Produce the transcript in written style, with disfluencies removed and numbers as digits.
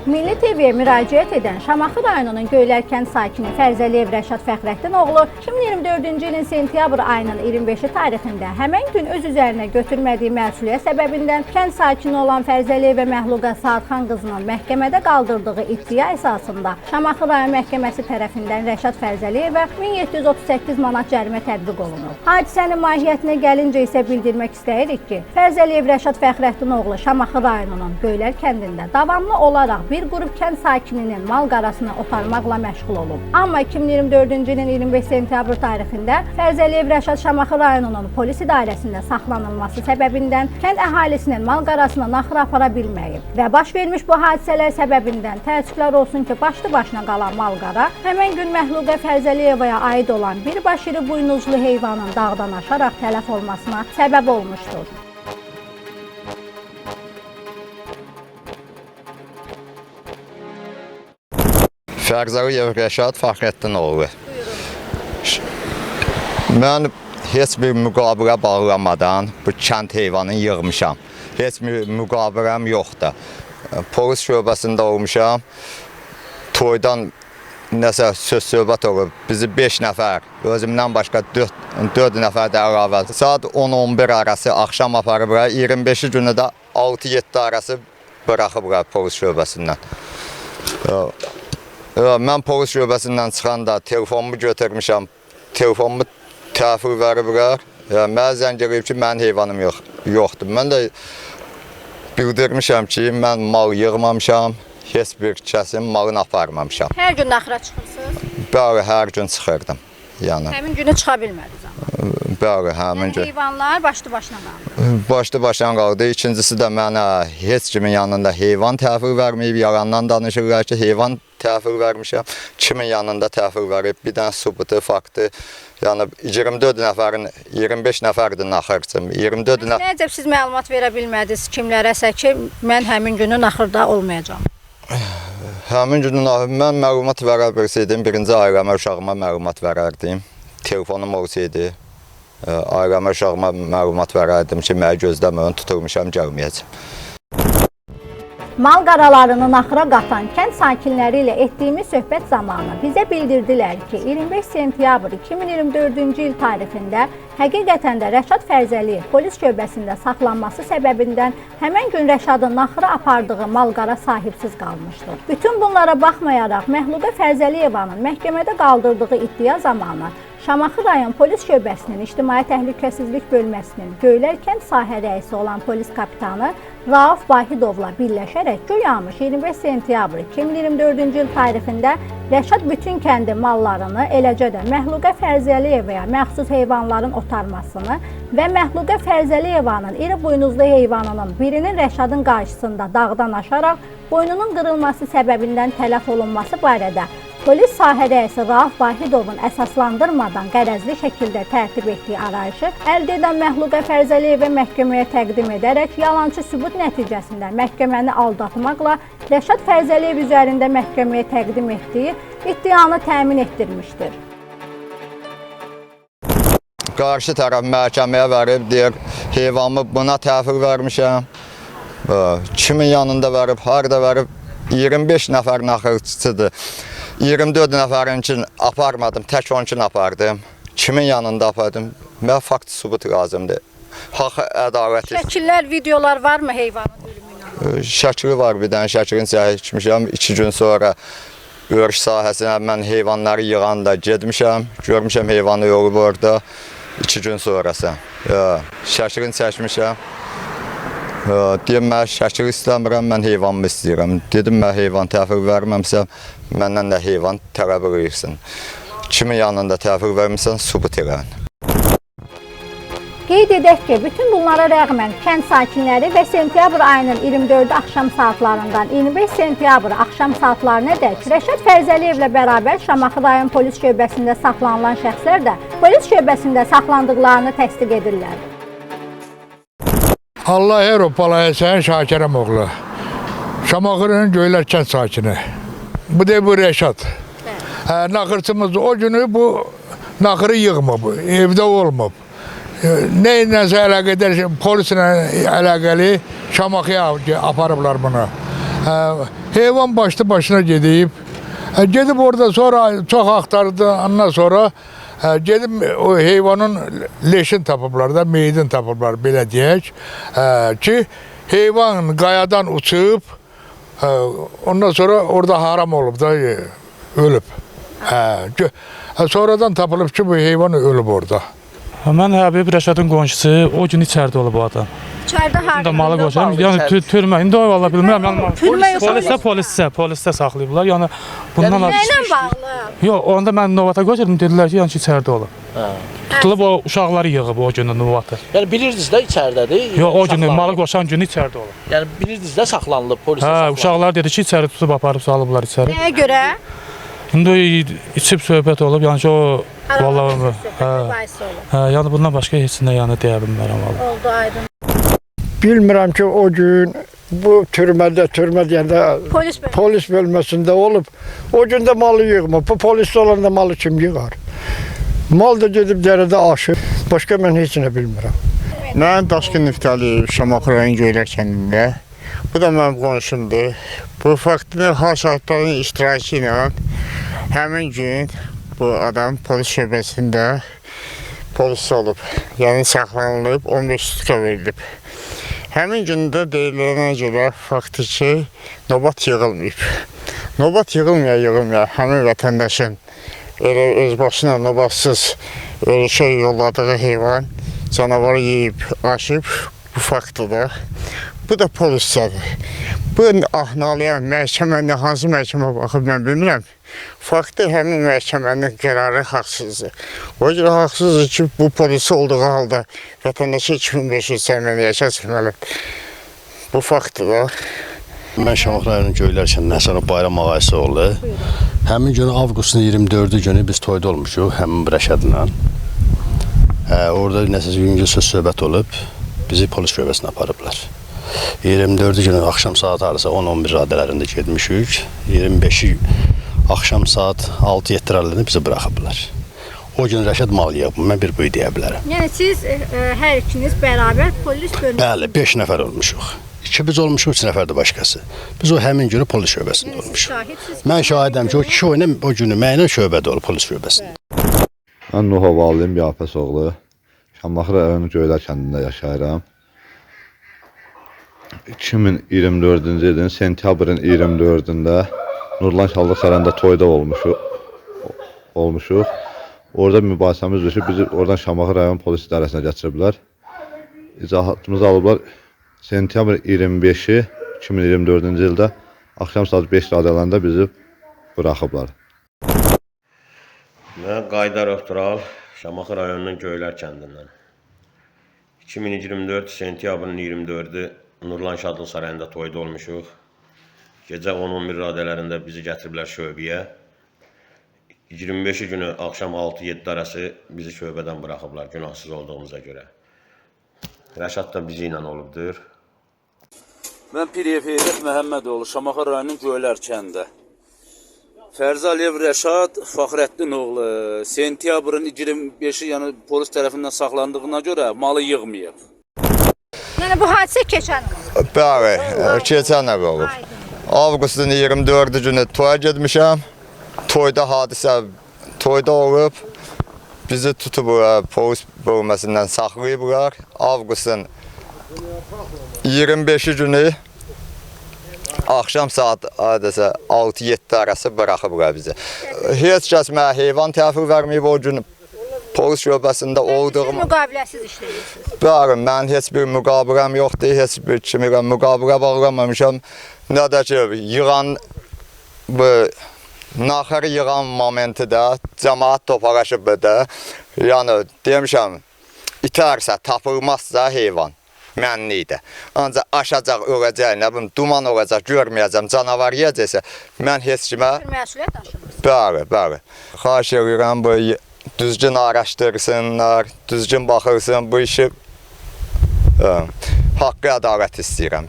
Milli TV-yə müraciət edən Şamaxı rayonunun Göylər kənd sakini Fərzəliyev Rəşad Fəxrəddinoğlu 2024-cü ilin sentyabr ayının 25-i tarixində həmən gün öz üzərinə götürmədiyi məsuliyyət səbəbindən kənd sakini olan Fərzəliyevə Məhluqa Saadxan qızının məhkəmədə qaldırdığı iddia əsasında Şamaxı rayon məhkəməsi tərəfindən Rəşad Fərzəliyevə 1738 manat cərimə tətbiq olunub. Hadisənin mahiyyətinə gəlincə isə bildirmək istəyirik ki, Fərzəliyev Rəşad Fəxrəddinoğlu Şamaxı rayonunun Göylər kəndində davamlı olaraq bir qrup kənd sakininin mal qarasını otarmaqla məşğul olub. Amma 2024-cü ilin 25 sentyabr tarixində Fərzəliyev Rəşad Şamaxı rayonunun polis idarəsində saxlanılması səbəbindən kənd əhalisinin mal qarasını naxıra apara bilməyib və baş vermiş bu hadisələr səbəbindən təəssüflər olsun ki, başlı başına qalan mal qara həmən gün Məhluqa Fərzəliyevaya aid olan birbaş iri buynuzlu heyvanın dağdan aşaraq tələf olmasına səbəb olmuşdur. Fərzəliyev Rəşad Fəxrəddinoğlu. Mən heç bir müqavilə bağlamadan bu kənd heyvanını yığmışam. Heç bir müqaviləm yoxdur. Polis şöbəsində olmuşam. Toydan nəsə söz-söhbət olub. Bizi 5 nəfər, özümdən başqa 4 nəfər də əlavə. Saat 10-11 arası axşam aparıblar. 25-ci günü də 6-7 arası bıraxıblar polis şöbəsindən. Mən polis şöbəsindən çıxanda telefonumu götürmüşəm. Telefonumu təhvil veriblər. Mənə zəng eləyib ki, mənim heyvanım yoxdur. Mən də bildirmişəm ki, mən mal yığmamışam. Heç bir kəsin malını aparmamışam. Hər gün naxıra çıxırsınız? Bəli, hər gün çıxırdım. Həmin günü çıxa bilmədiniz amma? Bəli, həmin gün. Heyvanlar başlı başına qaldı? Başlı başına qaldı. İkincisi də mənə heç kimin yanında heyvan təhvil verməyib. Yalandan danışırlar ki, heyvan təhvil vermişəm. Kimin yanında təhvil verib, bir dənə sübutu, faktı. Yəni 24 nəfərin 25 nəfərdir naxırçım. 24 nəfər. Necə siz məlumat verə bilmədiniz kimlərəsə ki, mən həmin günü naxırda olmayacağam? Həmin günü mən məlumat verə bilsəydim, birinci ailəmə, uşağıma məlumat verərdim. Telefonum olsaydı, ailəmə, uşağıma məlumat verərdim ki, mənə gözləməyən tutulmuşam, gəlməyəcəm. Mal qaralarını naxıra qatan kənd sakinləri ilə etdiyimiz söhbət zamanı bizə bildirdilər ki, 25 sentyabr 2024-cü il tarixində həqiqətən də Rəşad Fərzəliyev polis şöbəsində saxlanması səbəbindən həmən gün Rəşadın naxıra apardığı mal qara sahibsiz qalmışdır. Bütün bunlara baxmayaraq Məhluqa Fərzəliyevanın məhkəmədə qaldırdığı iddia zamanı Şamaxı rayon polis şöbəsinin İctimai Təhlükəsizlik bölməsinin Göylər kənd sahə rəisi olan polis kapitanı Rauf Vahidovla birləşərək güyamış 25 sentyabr 2024-cü il tarixində Rəşad bütün kəndi mallarını, eləcə də Məhluqa Fərzəliyevaya məxsus heyvanların otarmasını və Məhluqa Fərzəliyevanın iri buynuzlu heyvanının birinin Rəşadın qarşısında dağdan aşaraq boynunun qırılması səbəbindən tələf olunması barədə polis sahə rəisi Rauf Vahidovun əsaslandırmadan qərəzli şəkildə tərtib etdiyi arayışı əldə edən Məhluqa Fərzəliyevə məhkəməyə təqdim edərək yalançı sübut nəticəsində məhkəməni aldatmaqla Rəşad Fərzəliyev üzərində məhkəməyə təqdim etdiyi iddianı təmin etdirmişdir. Qarşı tərəf məhkəməyə verib, deyir, heyvanımı buna təhvil vermişəm. Kimin yanında verib, harada verib, 25 nəfər naxırçıdır. 24 nəfərin üçün aparmadım, tək onun üçün apardım. Kimin yanında apardım? Mənə fakt sübut lazımdır. Haqq ədaləti. Şəkillər, videolar varmı heyvanın ölümü ilə? Şəkili var, bir dənə şəklini çəkmişəm. 2 gün sonra örüş sahəsinə mən heyvanları yığanda getmişəm. Görmüşəm heyvanı yolub orada 2 gün sonrası. Şəklini çəkmişəm. Deyim, mən şəkil istəmirəm, mən heyvanımı istəyirəm. Dedim, mən heyvan təhvil verməmsəm, məndən də heyvan tələb edirsən. Kimin yanında təhvil vermirsən, sübut edin. Qeyd edək ki, bütün bunlara rəğmən kənd sakinləri və sentyabr ayının 24-ü axşam saatlarından 25 sentyabr axşam saatlarınadək Rəşad Fərzəliyevlə bərabər Şamaxı rayon polis şöbəsində saxlanılan şəxslər də polis şöbəsində saxlandıqlarını təsdiq edirlər. Allah Erov Balayəsən Şakirəm oğlu. Şamaxı'nın Göylər kənd sakini. Bu da bu Rəşad. Naxırçımız o günü bu naxırı yığmıb, evdə olmub. Neyləsə əlaqədər, polislə əlaqəli Şamaxıya aparıblar bunu. Heyvan başlı başına gedib. Gedib orada sonra çox axtardı. Ondan sonra gedib o heyvanın leşini tapıblar da, meyidini tapıblar belə deyək. Ki heyvan qayadan uçub, ondan sonra orada haram olub da ölüb. Sonradan tapılıb ki bu heyvan ölüb orada. Mən Həbib Rəşadın qonşusu, o gün içəridə olub bu adam. İçəridə İndi malı harda? qoşarım. Yəni türmə, indi o valla bilmirəm. Yəni Türmə yoxsa polisdə saxlayıblar. Yəni bundan Nə ilə bağlı? Yox, onda mən Novata qoşurdum, dedilər ki, yəni ki, içəridə olub. Tutulub o uşaqları yığıb o günü Novata. Yəni bilirdiniz də içəridədir. Yox, o günü malı qoşan günü içəridə olub. Yəni bilirdiniz də saxlanılıb, polis Hə, saxlanılıb. uşaqlar dedi ki, içəri tutub aparıb salıblar içəri. Nəyə görə? İndi içib söhbət olub, yəni ki, o vallahi hə, yəni bundan başqa heç nə yəni deyə bilmərəm vallahi. Oldu, aydın. Bilmirəm ki o gün bu türmə deyəndə polis bölməsində olub. O gün də malı yığma. Bu polisdə olanda malı kim yığar? Mal da gedib dərədə aşır. Başqa mən heç nə bilmirəm. Mən Daşkın Niftəliyev, Şamaxı rayon Göylər kəndində. Bu da mənim qonşumdur. Bu faktın haşatların iştirakı ilə həmin gün bu adam polis şöbəsində polis olub. Yəni saxlanılıb, 15 sutka verilib. Həmin gündə deyilənə görə faktiki növbət yığılmayıb. Növbət yığılmaya həmin vətəndaşın elə öz başına növbətsiz şey yolladığı heyvan canavarı yeyib, aşıb bu faktda. Bu da polisdədir. Bu ahnalayan məhkəməndə hansı məhkəmə baxıb mən bilmirəm. Faktı həmin məhkəmənin qərarı haqsızdır. O görə haqsızdır ki, bu polisi olduğu halda vətəndaşı 2500 sərməni yaşasılmalıdır. Bu faktdır. Mən Şamaxı rayonunun Göylər kəndində Həsənov Bayram ağası oğlu. Həmin gün avqustun 24-cü günü biz toyda olmuşuq həmin Rəşadla. Orada nəsə yüngül söz-söhbət olub, bizi polis şöbəsinə aparıblar. 24-cü günü axşam saat arası 10-11 radələrində getmişik. 25-i axşam saat 6-7 radələrində bizi buraxıblar. O gün Rəşad mal yığıb, mən bir buy deyə bilərəm. Yəni siz hər ikiniz bərabər polis bölməsində? Bəli, 5 nəfər olmuşuq. 2 biz olmuşuq, 3 nəfər də başqası. Biz o həmin günü polis şöbəsində olmuşuq. Mən şahidəm ki, o kişi o günü mənə şöbədə olub, polis şöbəsində. Mən Nuh Havalıyım, Yafəs oğlu. Şamaxı rayonu Göylər kəndində yaşayıram. 2024-cü ilin sentyabrın 24-də Nurlan Şallıq sarayında toyda olmuşuq. Orada mübahisəmiz düşüb, bizi oradan Şamaxı rayon polis idarəsinə gətiriblər. İzahatımızı alıblar. Sentyabr 25-i 2024-cü ildə axşam saat 5 radələrində bizi buraxıblar. Mən Qaydarov Tural, Şamaxı rayonunun Göylər kəndindən. 2024 sentyabrın 24-ü Nurlan Şadlıq sarayında toyda olmuşuq. Gecə 10-11 radələrində bizi gətiriblər şöbəyə. 25-i günü axşam 6-7 arası bizi şöbədən buraxıblar günahsız olduğumuza görə. Rəşad da bizi ilə olubdur. Mən Piriyev Heydət Məhəmmədoğlu, Şamaxı rayonunun Göylər kəndində. Fərzi Aliyev Rəşad Fəxrəddin oğlu, sentyabrın 25-i yəni polis tərəfindən saxlandığına görə malı yığmayıb. Yəni bu hadisə keçən il? Bəli, keçən il olub. Avqustun 24-cü günü toya getmişəm. Toyda olub. Bizi tutub polis bölməsindən saxlayıblar. Avqustun 25-ci günü axşam saat 6-7 arası buraxıblar bizi. Heç kəs mənə heyvan təhvil verməyib o gün polis şöbəsində olduğum. Siz müqaviləsiz işləyirsiniz? Bəli, mən heç bir müqaviləm yoxdur, heç bir kimi müqavilə bağlamamışam. Nə də ki, naxarı yığan momentidə cəmaat toparlaşıb da, yəni demişəm, itərsə, tapılmazsa heyvan mənlidir. Ancaq aşacaq, öləcək, nə bilim, duman olacaq, görməyəcəm, canavar yiyəcəksə, mən heç kimə... Məsuliyyət daşımırsınız? Bəli. Xahiş edirəm, bu düzgün araşdırsınlar, düzgün baxırsın, bu işi haqqı ədalət istəyirəm.